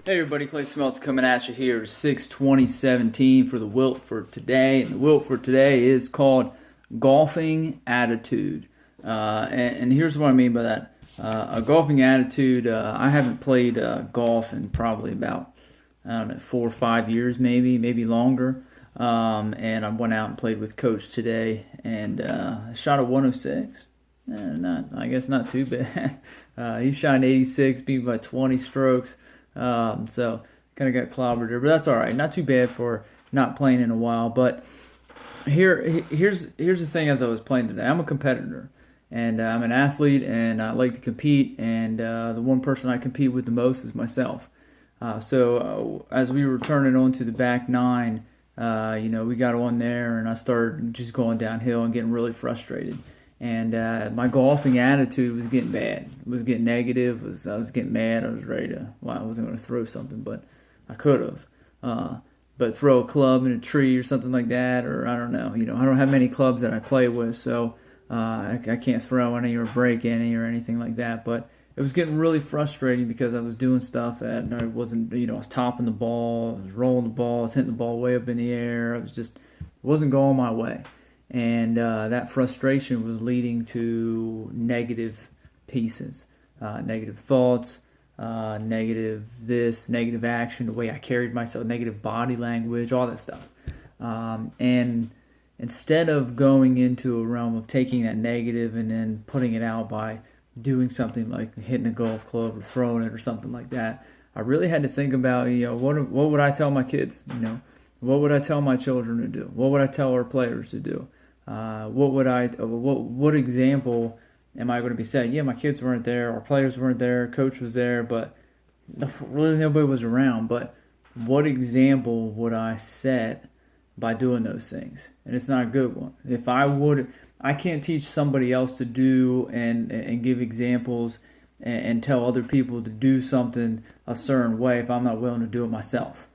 Hey everybody, Clay Smelts coming at you here, 6/20/17 for the WILT for today. And the WILT for today is called Golfing Attitude. And here's what I mean by that. A golfing attitude, I haven't played golf in probably about, 4 or 5 years maybe longer. And I went out and played with Coach today and shot a 106. I guess not too bad. He shot an 86, beat by 20 strokes. So kind of got clobbered there, but that's all right. Not too bad for not playing in a while. But here's the thing. As I was playing today, I'm a competitor, and I'm an athlete, and I like to compete. And the one person I compete with the most is myself. So as we were turning onto the back nine, we got on there, and I started just going downhill and getting really frustrated. And my golfing attitude was getting bad. It was getting negative. I was getting mad. I was ready to. Well, I wasn't going to throw something, but I could have. But throw a club in a tree or something like that, or I don't know. I don't have many clubs that I play with, so I can't throw any or break any or anything like that. But it was getting really frustrating because I was doing stuff that I wasn't. I was topping the ball, I was rolling the ball, I was hitting the ball way up in the air. It wasn't going my way. And that frustration was leading to negative pieces, negative thoughts, negative this, negative action, the way I carried myself, negative body language, all that stuff. And instead of going into a realm of taking that negative and then putting it out by doing something like hitting a golf club or throwing it or something like that, I really had to think about, what would I tell my kids? What would I tell my children to do? What would I tell our players to do? What example am I going to be setting? Yeah, my kids weren't there, our players weren't there, coach was there, but really nobody was around. But what example would I set by doing those things? And it's not a good one. I can't teach somebody else to do and give examples and tell other people to do something a certain way if I'm not willing to do it myself.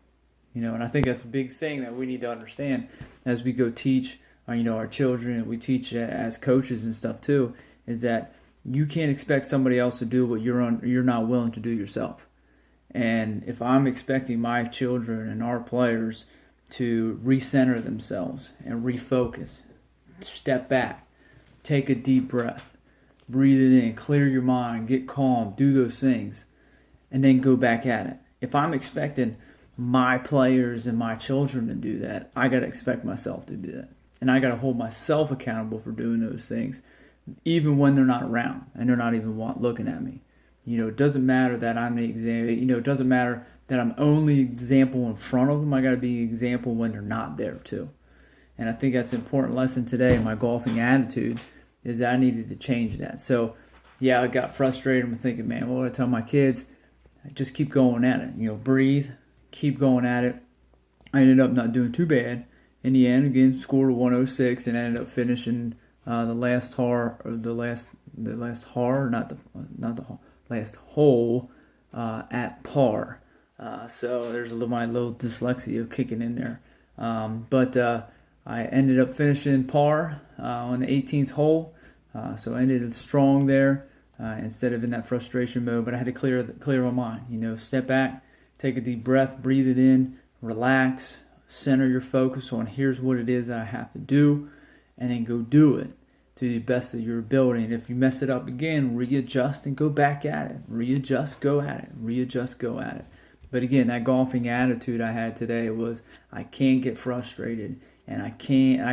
And I think that's a big thing that we need to understand as we go teach our children, and we teach as coaches and stuff too, is that you can't expect somebody else to do what you're not willing to do yourself. And if I'm expecting my children and our players to recenter themselves and refocus, step back, take a deep breath, breathe it in, clear your mind, get calm, do those things, and then go back at it. If I'm expecting my players and my children to do that, I got to expect myself to do that. And I got to hold myself accountable for doing those things, even when they're not around and they're not even looking at me. It doesn't matter that I'm the example. It doesn't matter that I'm only example in front of them. I got to be an example when they're not there too. And I think that's an important lesson today in my golfing attitude, is that I needed to change that. So, yeah, I got frustrated. I'm thinking, man, what would I tell my kids? Just keep going at it. Breathe, keep going at it. I ended up not doing too bad. In the end, again, scored a 106 and ended up finishing the last hole at par. So there's my little dyslexia kicking in there. But I ended up finishing par on the 18th hole. So I ended strong there instead of in that frustration mode. But I had to clear my mind. Step back, take a deep breath, breathe it in, relax. Center your focus on here's what it is that I have to do, and then go do it to the best of your ability. And if you mess it up again, readjust and go back at it. Readjust, go at it. Readjust, go at it. But again, that golfing attitude I had today was I can't get frustrated, and I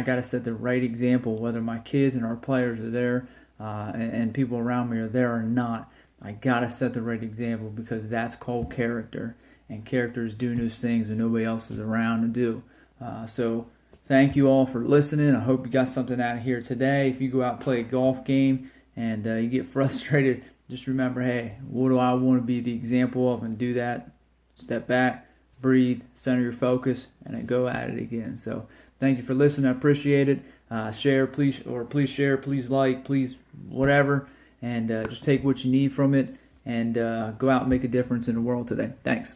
got to set the right example, whether my kids and our players are there and people around me are there or not. I got to set the right example, because that's called character. And character is doing those things when nobody else is around to do. So thank you all for listening. I hope you got something out of here today. If you go out and play a golf game and you get frustrated, just remember, hey, what do I want to be the example of? And do that. Step back, breathe, center your focus, and then go at it again. So thank you for listening. I appreciate it. Share, please share, please like, please whatever. And just take what you need from it and go out and make a difference in the world today. Thanks.